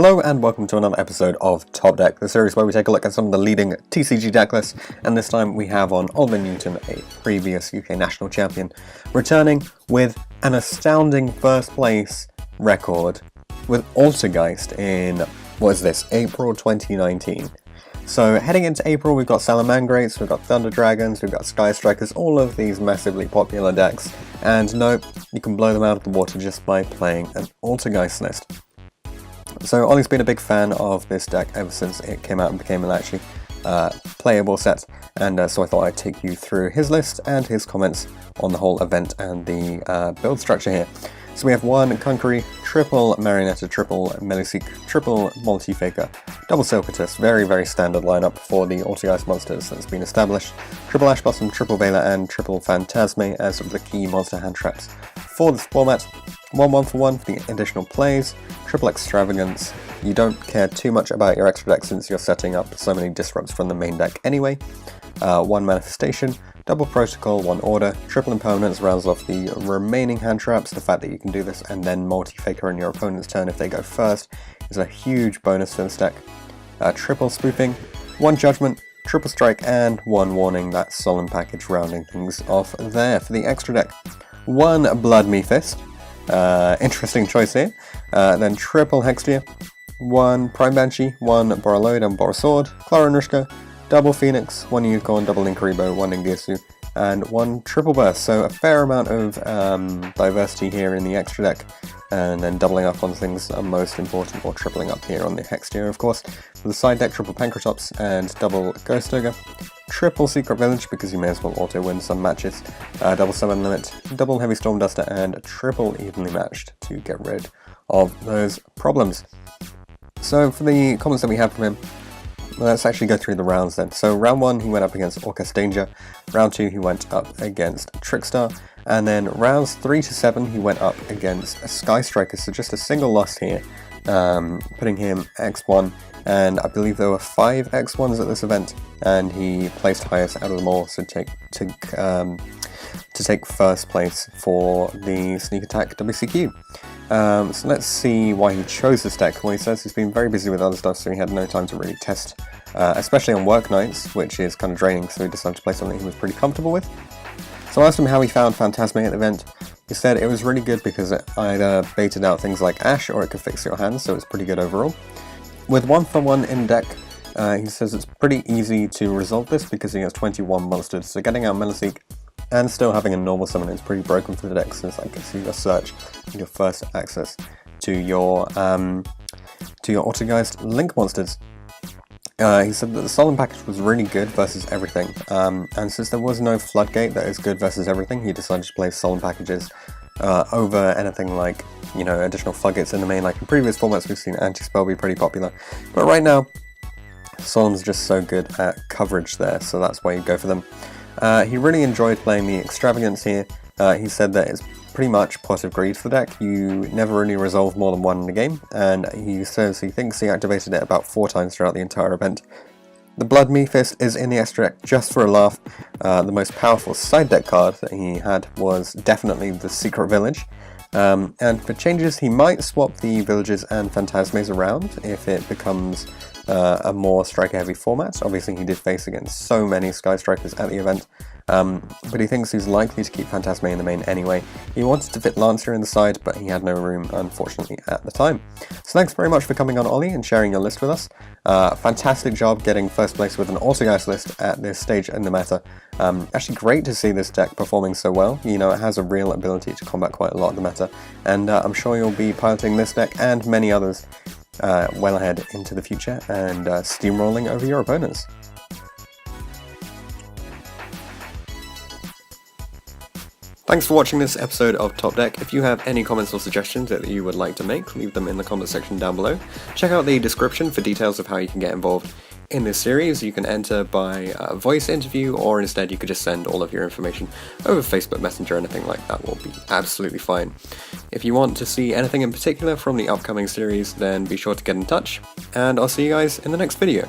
Hello and welcome to another episode of Top Deck, the series where we take a look at some of the leading TCG deck lists, and this time we have on Oliver Newton, a previous UK national champion, returning with an astounding first place record with Altergeist in, April 2019. So heading into April, we've got Salamangrates, we've got Thunder Dragons, we've got Sky Strikers, all of these massively popular decks, and no, you can blow them out of the water just by playing an Altergeist list. So Ollie's been a big fan of this deck ever since it came out and became an actually playable set, and so I thought I'd take you through his list and his comments on the whole event and the build structure here. So we have one Kunkery, triple Marionetta, triple Milliseek, triple Multi-Faker, double Silkatus, very standard lineup for the Altergeist monsters that's been established, triple Ash Blossom, triple Vela, and triple Phantasme as sort of the key monster hand traps for this format. 1-1-for-1 for the additional plays, triple Extravagance. You don't care too much about your extra deck since you're setting up so many disrupts from the main deck anyway. One Manifestation, double Protocol, one Order, triple Impermanence rounds off the remaining hand traps. The fact that you can do this and then multi-faker in your opponent's turn if they go first is a huge bonus for this deck. Triple Spoofing, one Judgment, triple Strike, and one Warning. That Solemn package rounding things off there. For the extra deck, one Blood Me Fist. Interesting choice here. Then triple Hextia, one Prime Banshee, one Borreloid and Borsword, Clara Nushka, double Phoenix, one Unicorn, double Inkaribo, one Ningetsu, and one Triple Burst. So a fair amount of diversity here in the extra deck, and then doubling up on things that are most important, or tripling up here on the Hextia, of course. For the side deck, triple Pancratops and double Ghost Ogre, triple Secret Village because you may as well auto-win some matches, double Summon Limit, double Heavy Storm Duster, and triple Evenly Matched to get rid of those problems. So for the comments that we have from him, let's actually go through the rounds then. So round 1 he went up against Orcust Danger, round 2 he went up against Trickstar, and then rounds 3 to 7 he went up against Sky Striker, so just a single loss here, putting him X1, and I believe there were 5 X1s at this event, and he placed highest out of them all, so to take first place for the Sneak Attack WCQ. So let's see why he chose this deck. Well, he says he's been very busy with other stuff, so he had no time to really test, especially on work nights, which is kind of draining, so he decided to play something he was pretty comfortable with. So I asked him how he found Phantasme at the event. He said it was really good because it either baited out things like Ash or it could fix your hands, so it's pretty good overall. With 1-for-1 in deck, he says it's pretty easy to resolve this because he has 21 monsters, so getting out Milliseek and still having a normal summon is pretty broken for the deck, since I can see your search and your first access to your Altergeist Link monsters. He said that the Solemn package was really good versus everything, and since there was no Floodgate that is good versus everything, he decided to play Solemn packages over anything like, you know, additional Floodgates in the main. Like in previous formats we've seen Anti-Spell be pretty popular, but right now Solemn's just so good at coverage there, so that's why you go for them. He really enjoyed playing the Extravagance here. He said that it's pretty much Pot of Greed for the deck. You never really resolve more than one in the game, and he says he thinks he activated it about 4 times throughout the entire event. The Blood Me Fist is in the extra deck just for a laugh. The most powerful side deck card that he had was definitely the Secret Village. And for changes, he might swap the Villages and Phantasmes around if it becomes a more striker-heavy format. Obviously, he did face against so many Sky Strikers at the event, but he thinks he's likely to keep Phantasme in the main anyway. He wanted to fit Lancer in the side, but he had no room, unfortunately, at the time. So thanks very much for coming on, Ollie, and sharing your list with us. Fantastic job getting first place with an Altergeist list at this stage in the meta. Actually great to see this deck performing so well. You know, it has a real ability to combat quite a lot of the meta, and I'm sure you'll be piloting this deck and many others well ahead into the future and steamrolling over your opponents. Thanks for watching this episode of Top Deck. If you have any comments or suggestions that you would like to make, leave them in the comment section down below. Check out the description for details of how you can get involved in this series. You can enter by voice interview, or instead you could just send all of your information over Facebook Messenger. Anything like that will be absolutely fine. If you want to see anything in particular from the upcoming series, then be sure to get in touch, and I'll see you guys in the next video.